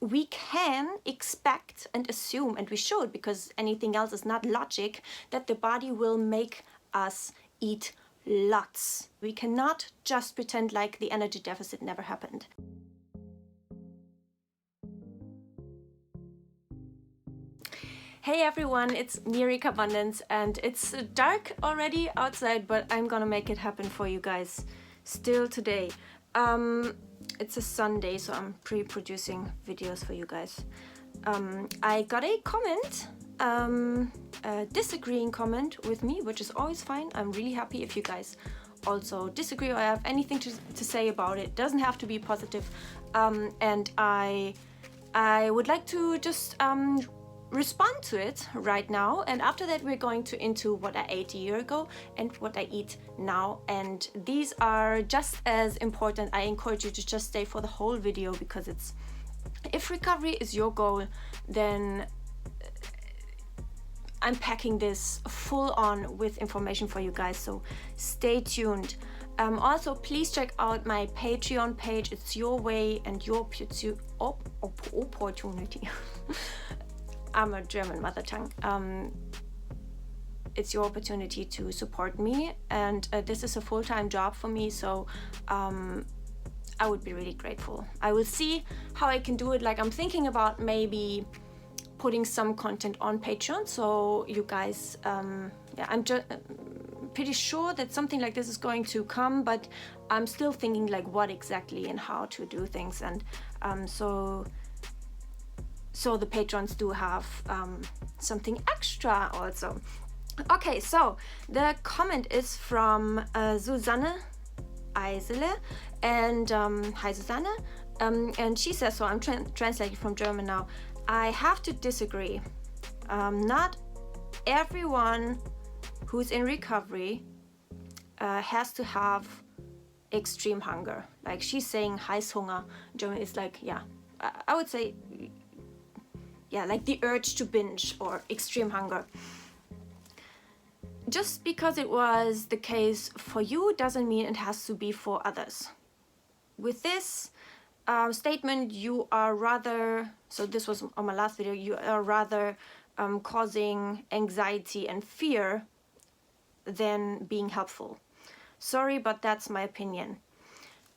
we can expect and assume, and we should, because anything else is not logic, that the body will make us eat lots. We cannot just pretend like the energy deficit never happened. Hey everyone, it's me, Carbundance, and it's dark already outside, but I'm gonna make it happen for you guys still today. It's a Sunday, so I'm pre-producing videos for you guys. I got a comment, a disagreeing comment with me, which is always fine. I'm really happy if you guys also disagree or have anything to say about it. Doesn't have to be positive. And I would like to just respond to it right now, and after that we're going into what I ate a year ago and what I eat now, and these are just as important. I encourage you to just stay for the whole video, because it's, if recovery is your goal, then I'm packing this full on with information for you guys, so stay tuned. Also, please check out my Patreon page. It's your way and your opportunity. I'm a German mother tongue. It's your opportunity to support me, and this is a full-time job for me, so I would be really grateful. I will see how I can do it. Like, I'm thinking about maybe putting some content on Patreon, so you guys, yeah, I'm just pretty sure that something like this is going to come, but I'm still thinking like what exactly and how to do things, and so the patrons do have something extra also. Okay, so the comment is from Susanne Eisele, and hi Susanne, and she says, so I'm translating from German now, I have to disagree. Not everyone who's in recovery has to have extreme hunger. Like, she's saying Heißhunger. German is like, yeah, I would say, yeah, like the urge to binge or extreme hunger. Just because it was the case for you doesn't mean it has to be for others. With this statement, you are rather, so this was on my last video, you are rather causing anxiety and fear than being helpful. Sorry, but that's my opinion.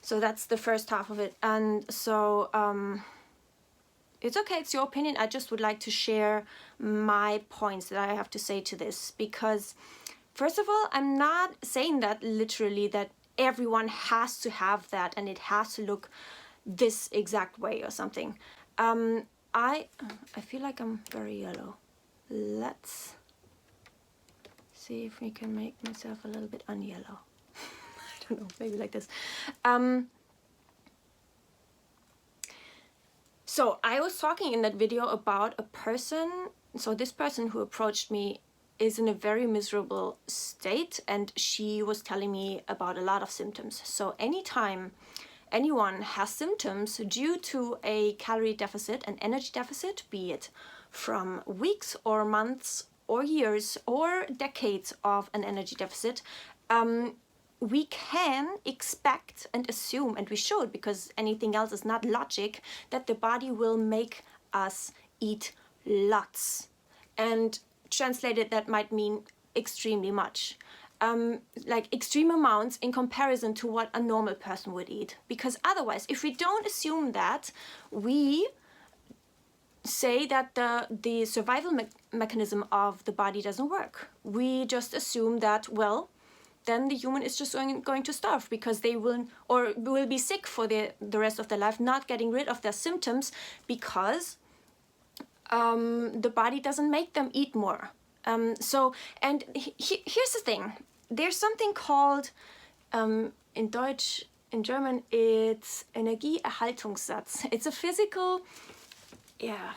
So that's the first half of it. And so it's okay, it's your opinion. I just would like to share my points that I have to say to this, because first of all, I'm not saying that literally that everyone has to have that and it has to look this exact way or something. I feel like I'm very yellow. Let's see if we can make myself a little bit unyellow. I don't know, maybe like this. So I was talking in that video about a person, so this person who approached me is in a very miserable state, and she was telling me about a lot of symptoms. So anytime anyone has symptoms due to a calorie deficit, an energy deficit, be it from weeks or months or years or decades of an energy deficit, we can expect and assume, and we should, because anything else is not logic, that the body will make us eat lots. And translated, that might mean extremely much. Like extreme amounts in comparison to what a normal person would eat. Because otherwise, if we don't assume that, we say that the survival mechanism of the body doesn't work. We just assume that, well, then the human is just going to starve, because they will be sick for the rest of their life, not getting rid of their symptoms, because the body doesn't make them eat more. So, and here's the thing. There's something called, in Deutsch, in German, it's Energieerhaltungssatz. It's a physical, yeah,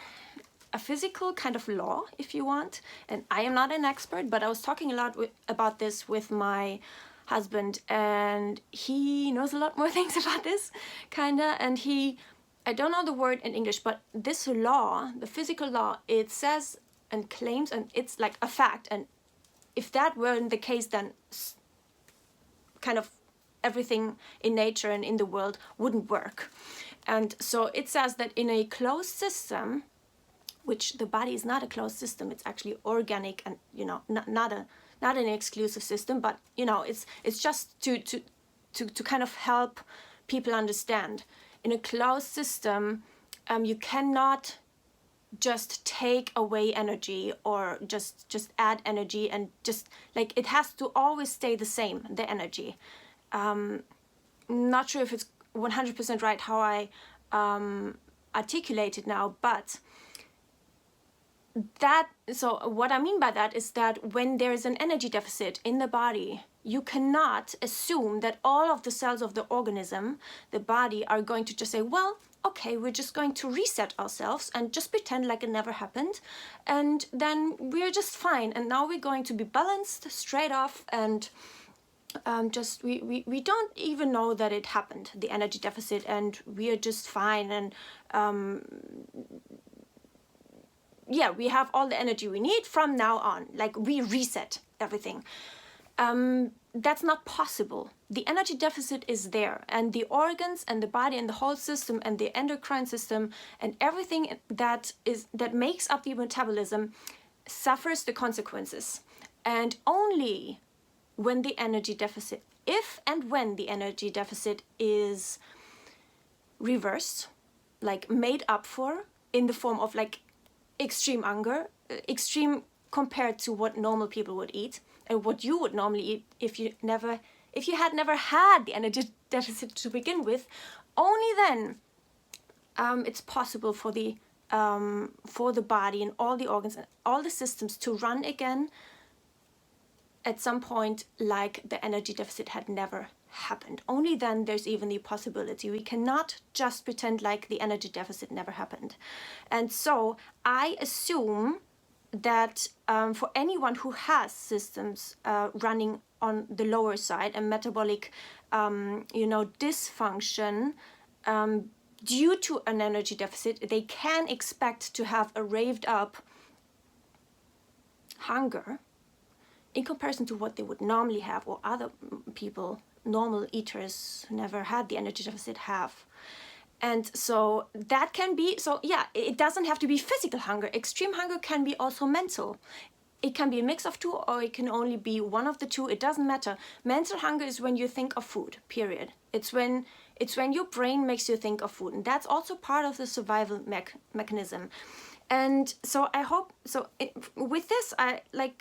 a physical kind of law, if you want. And I am not an expert, but I was talking a lot about this with my husband, and he knows a lot more things about this, kinda. And I don't know the word in English, but this law, the physical law, it says and claims, and it's like a fact. And if that weren't the case, then kind of everything in nature and in the world wouldn't work. And so it says that in a closed system, which the body is not a closed system, it's actually organic and, you know, not an exclusive system, but, you know, it's just to kind of help people understand. In a closed system, you cannot just take away energy or just add energy, and just like it has to always stay the same, the energy. Not sure if it's 100% right how I articulate it now, but so what I mean by that is that when there is an energy deficit in the body, you cannot assume that all of the cells of the organism, the body, are going to just say, well, okay, we're just going to reset ourselves and just pretend like it never happened, and then we're just fine, and now we're going to be balanced straight off, and just we don't even know that it happened, the energy deficit, and we are just fine, and yeah, we have all the energy we need from now on, like we reset everything. That's not possible. The energy deficit is there, and the organs and the body and the whole system and the endocrine system and everything that makes up the metabolism suffers the consequences. And only when the energy deficit, if and when the energy deficit is reversed, like made up for in the form of like extreme hunger, extreme compared to what normal people would eat and what you would normally eat if you had never had the energy deficit to begin with, only then it's possible for the body and all the organs and all the systems to run again at some point like the energy deficit had never happened. Only then there's even the possibility. We cannot just pretend like the energy deficit never happened. And so I assume that for anyone who has systems running on the lower side and metabolic dysfunction due to an energy deficit, they can expect to have a raved up hunger in comparison to what they would normally have, or other people, normal eaters who never had the energy deficit, have. And so that can be, so yeah, it doesn't have to be physical hunger. Extreme hunger can be also mental. It can be a mix of two, or it can only be one of the two. It doesn't matter. Mental hunger is when you think of food, period. It's when your brain makes you think of food. And that's also part of the survival mechanism. And so I hope, with this,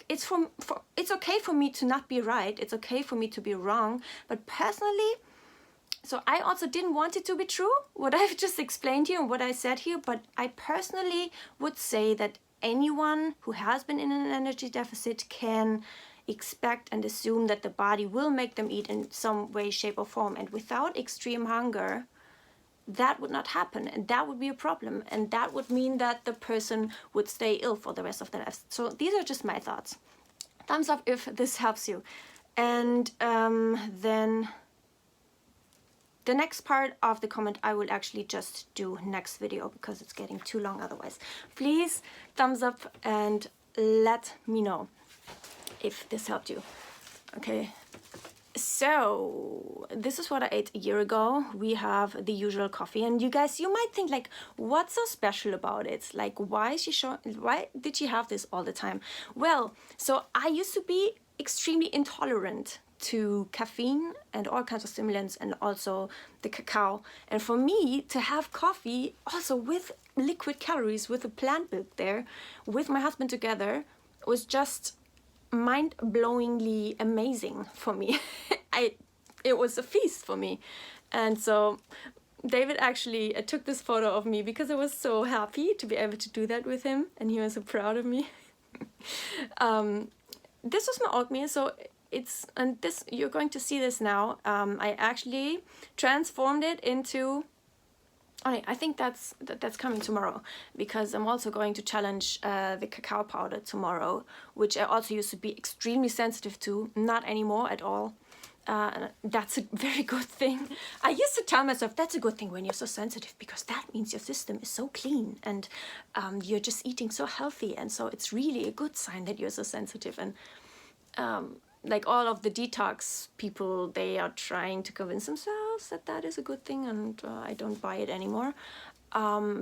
it's okay for me to not be right. It's okay for me to be wrong. But personally, so I also didn't want it to be true, what I've just explained here and what I said here, but I personally would say that anyone who has been in an energy deficit can expect and assume that the body will make them eat in some way, shape or form. And without extreme hunger, that would not happen, and that would be a problem, and that would mean that the person would stay ill for the rest of their lives. So these are just my thoughts. Thumbs up if this helps you. And then the next part of the comment I will actually just do next video because it's getting too long otherwise. Please thumbs up and let me know if this helped you. Okay. So this is what I ate a year ago. We have the usual coffee, and you guys, you might think like, what's so special about it? Like, why did she have this all the time? Well, so I used to be extremely intolerant to caffeine and all kinds of stimulants, and also the cacao. And for me to have coffee also with liquid calories, with the plant milk there, with my husband together, was just mind-blowingly amazing for me. It was a feast for me. And so David actually took this photo of me because I was so happy to be able to do that with him, and he was so proud of me. This was my oatmeal, so you're going to see this now. I actually transformed it into, I think that's coming tomorrow, because I'm also going to challenge the cacao powder tomorrow, which I also used to be extremely sensitive to, not anymore at all. That's a very good thing. I used to tell myself that's a good thing when you're so sensitive, because that means your system is so clean and you're just eating so healthy, and so it's really a good sign that you're so sensitive. And like all of the detox people, they are trying to convince themselves that that is a good thing, and I don't buy it anymore.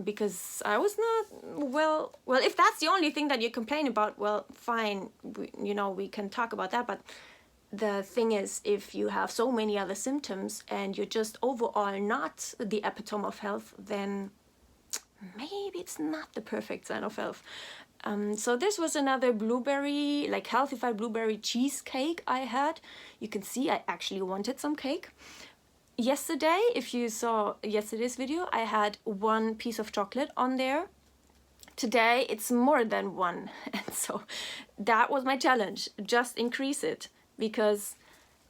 Because I was not, well, if that's the only thing that you complain about, well, fine, we can talk about that. But the thing is, if you have so many other symptoms and you're just overall not the epitome of health, then maybe it's not the perfect sign of health. So this was another blueberry, like healthified blueberry cheesecake I had. You can see I actually wanted some cake. Yesterday, if you saw yesterday's video, I had 1 piece of chocolate on there. Today, it's more than 1. And so that was my challenge, just increase it. Because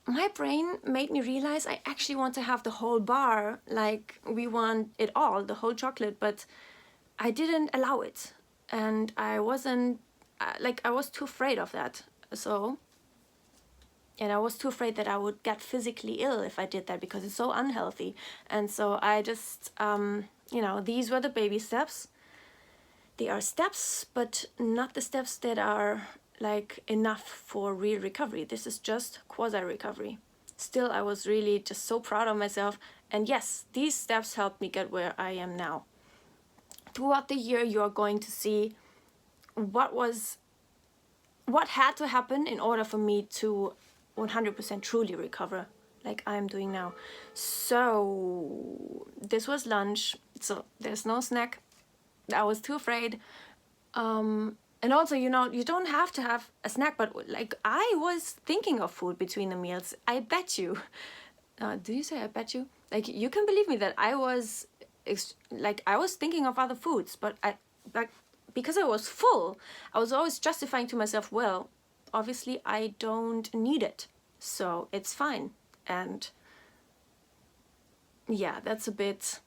my brain made me realize I actually want to have the whole bar, like we want it all, the whole chocolate, but I didn't allow it. And I wasn't, I was too afraid of that. And I was too afraid that I would get physically ill if I did that, because it's so unhealthy. And so I just, these were the baby steps. They are steps, but not the steps that are like enough for real recovery. This is just quasi recovery. Still, I was really just so proud of myself. And yes, these steps helped me get where I am now. Throughout the year, you are going to see what had to happen in order for me to 100% truly recover, like I'm doing now. So this was lunch, so there's no snack. I was too afraid. And also, you don't have to have a snack, but like I was thinking of food between the meals. I bet you. Do you say I bet you? Like, you can believe me that I was thinking of other foods, but because I was full, I was always justifying to myself, well, obviously I don't need it, so it's fine. And yeah, that's a bit,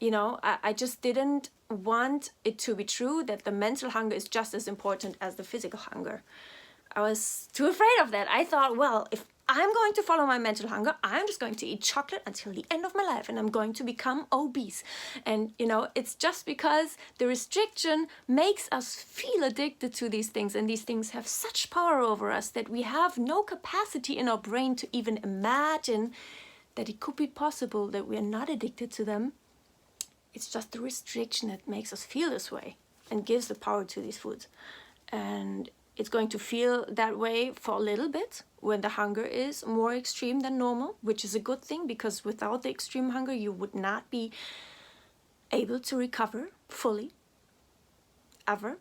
I just didn't want it to be true that the mental hunger is just as important as the physical hunger. I was too afraid of that. I thought, well, if I'm going to follow my mental hunger, I'm just going to eat chocolate until the end of my life and I'm going to become obese. And, it's just because the restriction makes us feel addicted to these things, and these things have such power over us that we have no capacity in our brain to even imagine that it could be possible that we are not addicted to them. It's just the restriction that makes us feel this way and gives the power to these foods. And it's going to feel that way for a little bit when the hunger is more extreme than normal, which is a good thing, because without the extreme hunger, you would not be able to recover fully, ever.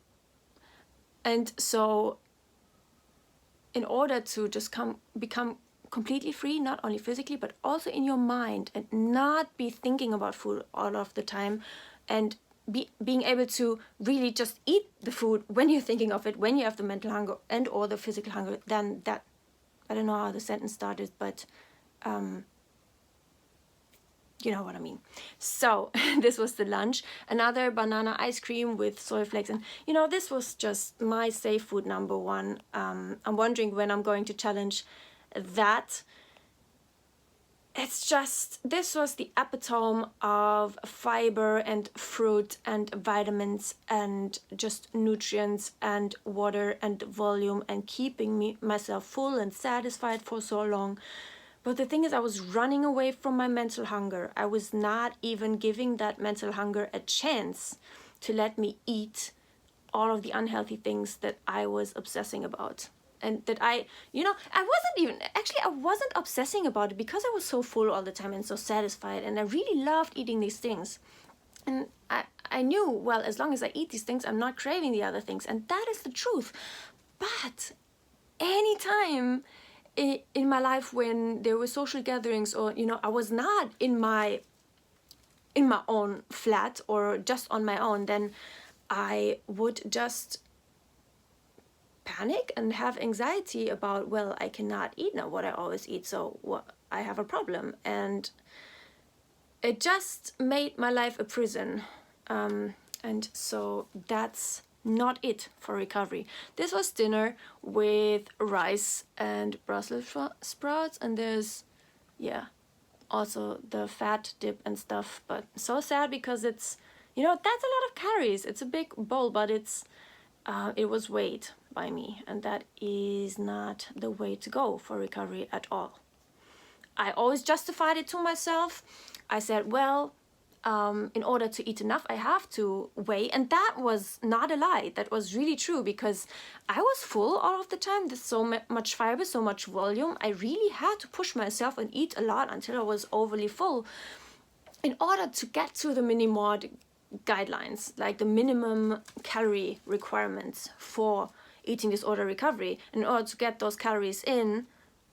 And so in order to just become completely free, not only physically, but also in your mind, and not be thinking about food all of the time, and being able to really just eat the food when you're thinking of it, when you have the mental hunger and or the physical hunger, then that, I don't know how the sentence started, but you know what I mean. So this was the lunch. Another banana ice cream with soy flakes. And this was just my safe food number 1. I'm wondering when I'm going to challenge that. It's just, this was the epitome of fiber and fruit and vitamins and just nutrients and water and volume and keeping myself full and satisfied for so long. But the thing is, I was running away from my mental hunger. I was not even giving that mental hunger a chance to let me eat all of the unhealthy things that I was obsessing about. And that I wasn't obsessing about it, because I was so full all the time and so satisfied, and I really loved eating these things. And I knew, well, as long as I eat these things, I'm not craving the other things, and that is the truth. But anytime in my life when there were social gatherings, or I was not in my own flat or just on my own, then I would just panic and have anxiety about, well, I cannot eat now what I always eat, so I have a problem. And it just made my life a prison. And so that's not it for recovery. This was dinner with rice and Brussels sprouts, and there's also the fat dip and stuff. But so sad, because it's that's a lot of calories. It's a big bowl, but it was weight. by me, and that is not the way to go for recovery at all. I always justified it to myself. I said, well, in order to eat enough, I have to weigh. And that was not a lie. That was really true, because I was full all of the time. There's so much fiber, so much volume. I really had to push myself and eat a lot until I was overly full in order to get to the Minimod guidelines, like the minimum calorie requirements for eating disorder recovery. In order to get those calories in,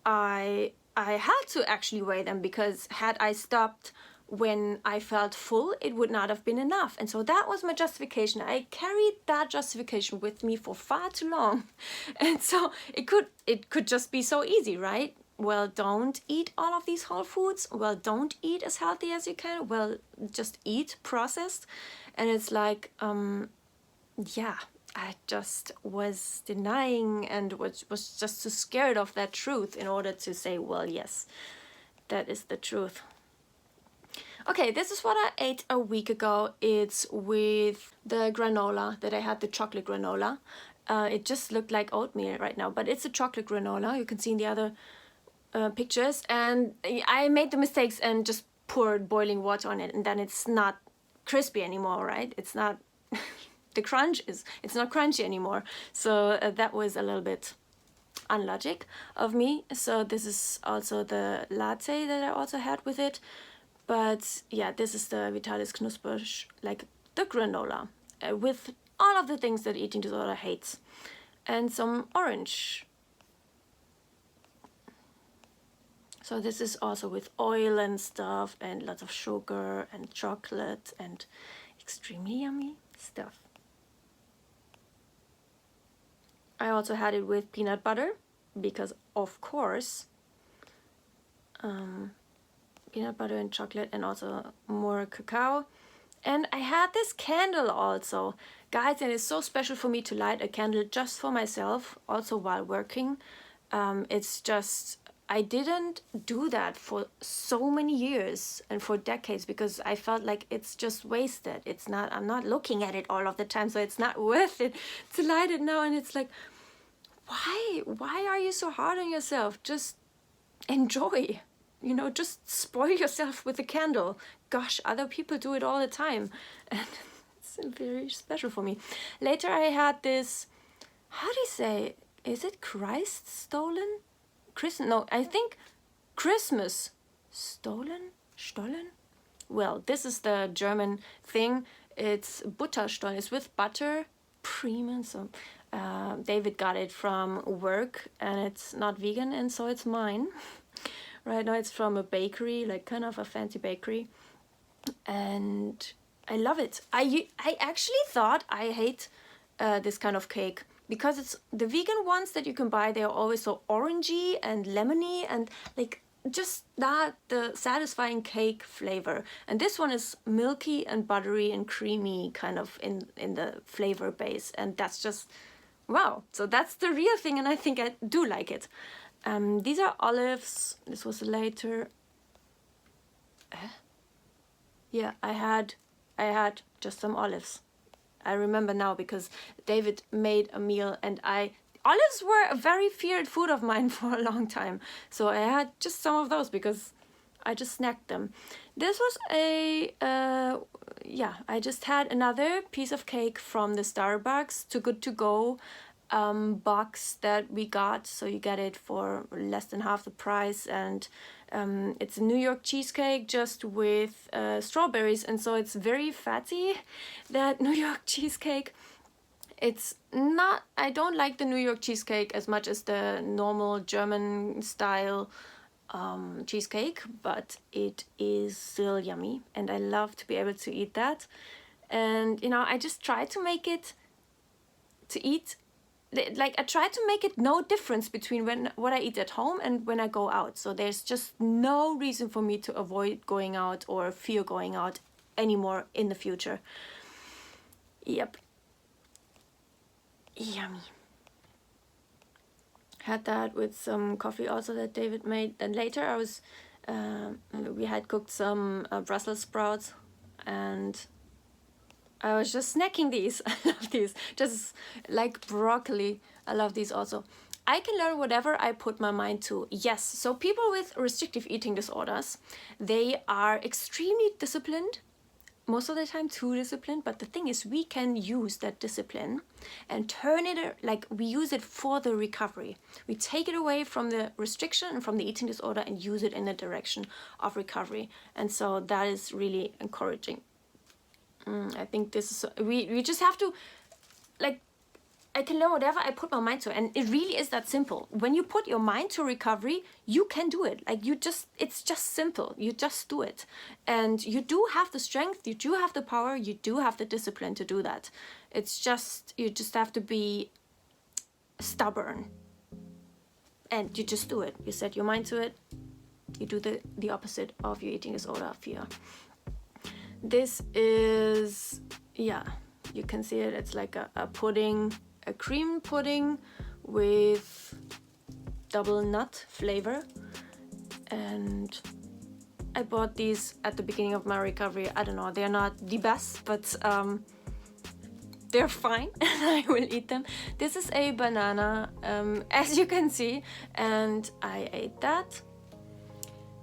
I had to actually weigh them, because had I stopped when I felt full, it would not have been enough. And so that was my justification. I carried that justification with me for far too long. And so it could just be so easy, right? Well, don't eat all of these whole foods. Well, don't eat as healthy as you can. Well, just eat processed. And it's like, yeah, I just was denying and was just too scared of that truth in order to say, well, yes, that is the truth. Okay, this is what I ate a week ago. It's with the granola that I had, the chocolate granola. It just looked like oatmeal right now, but it's a chocolate granola. You can see in the other pictures. And I made the mistakes and just poured boiling water on it, and then it's not crispy anymore, right? It's not, the crunch is, it's not crunchy anymore. So that was a little bit unlogic of me. So this is also the latte that I also had with it. But yeah, this is the Vitalis Knusper, like the granola, with all of the things that eating disorder hates. And some orange. So this is also with oil and stuff, and lots of sugar and chocolate and extremely yummy stuff. I also had it with peanut butter, because of course, peanut butter and chocolate, and also more cacao. And I had this candle also. Guys, and it's so special for me to light a candle just for myself, also while working. It's just, I didn't do that for so many years and for decades, because I felt like it's just wasted. It's not, I'm not looking at it all of the time, so it's not worth it to light it now. And it's like, why are you so hard on yourself? Just enjoy. You know, just spoil yourself with a candle. Gosh, other people do it all the time. And it's very special for me. Later I had this, how do you say, is it Christ stolen? No, I think Christmas stolen? Stollen? Well, this is the German thing. It's Butterstollen. It's with butter, premium. So David got it from work, and it's not vegan, and so it's mine. Right now it's from a bakery, like kind of a fancy bakery, and I love it. I actually thought I hate this kind of cake, because it's the vegan ones that you can buy. They are always so orangey and lemony, and like just not the satisfying cake flavor. And this one is milky and buttery and creamy, kind of in the flavor base, and that's just wow. So that's the real thing, and I think I do like it. These are olives. This was later. Yeah, I had just some olives. I remember now, because David made a meal, and olives were a very feared food of mine for a long time. So I had just some of those, because I just snacked them. This was a, yeah, I just had another piece of cake from the Starbucks Too Good To Go box that we got. So you get it for less than half the price, and it's a New York cheesecake just with strawberries, and so it's very fatty, that New York cheesecake. It's not, I don't like the New York cheesecake as much as the normal German style cheesecake, but it is still yummy, and I love to be able to eat that. And you know, I just try to make it to eat, like I try to make it no difference between what I eat at home and when I go out. So there's just no reason for me to avoid going out or fear going out anymore in the future. Yep. Yummy. Had that with some coffee also that David made. Then later I was, we had cooked some Brussels sprouts, and I was just snacking these. I love these. Just like broccoli. I love these also. I can learn whatever I put my mind to. Yes, so people with restrictive eating disorders, they are extremely disciplined. Most of the time too disciplined, but the thing is we can use that discipline and turn it, like we use it for the recovery. We take it away from the restriction and from the eating disorder and use it in the direction of recovery. And so that is really encouraging. I think this is, we just have to, like, I can learn whatever I put my mind to, and it really is that simple. When you put your mind to recovery, you can do it. Like it's just simple. You just do it. And you do have the strength, you do have the power, you do have the discipline to do that. It's just, you just have to be stubborn. And you just do it. You set your mind to it. You do the opposite of your eating disorder, fear. This is, yeah, you can see it. It's like a pudding. A cream pudding with double nut flavor, and I bought these at the beginning of my recovery. I don't know, they're not the best, but they're fine and I will eat them. This is a banana, as you can see, and I ate that.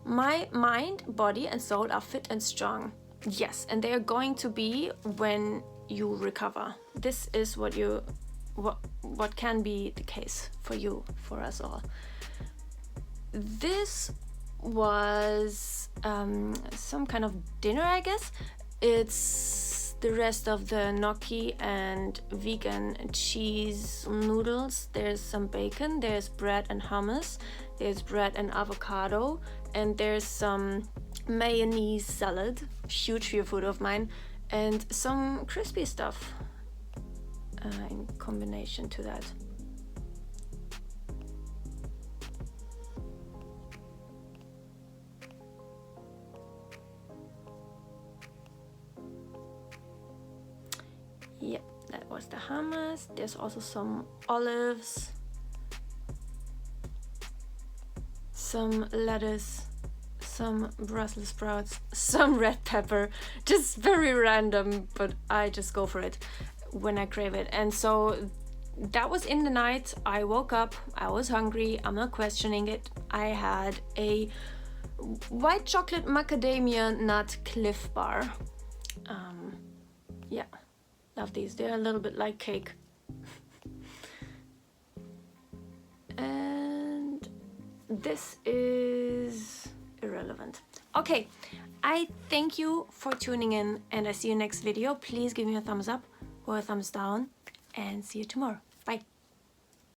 My mind, body and soul are fit and strong. Yes, and they are going to be when you recover. This is what can be the case for you, for us all. This was some kind of dinner, I guess. It's the rest of the gnocchi and vegan cheese noodles. There's some bacon, there's bread and hummus, there's bread and avocado, and there's some mayonnaise salad, huge fear food of mine, and some crispy stuff in combination to that. Yeah, that was the hummus. There's also some olives, some lettuce, some Brussels sprouts, some red pepper, just very random, but I just go for it when I crave it. And so that was in the night. I woke up, I was hungry, I'm not questioning it. I had a white chocolate macadamia nut Cliff Bar. Yeah, love these. They're a little bit like cake. And this is irrelevant. Okay, I thank you for tuning in, and I see you next video. Please give me a thumbs up or a thumbs down, and see you tomorrow.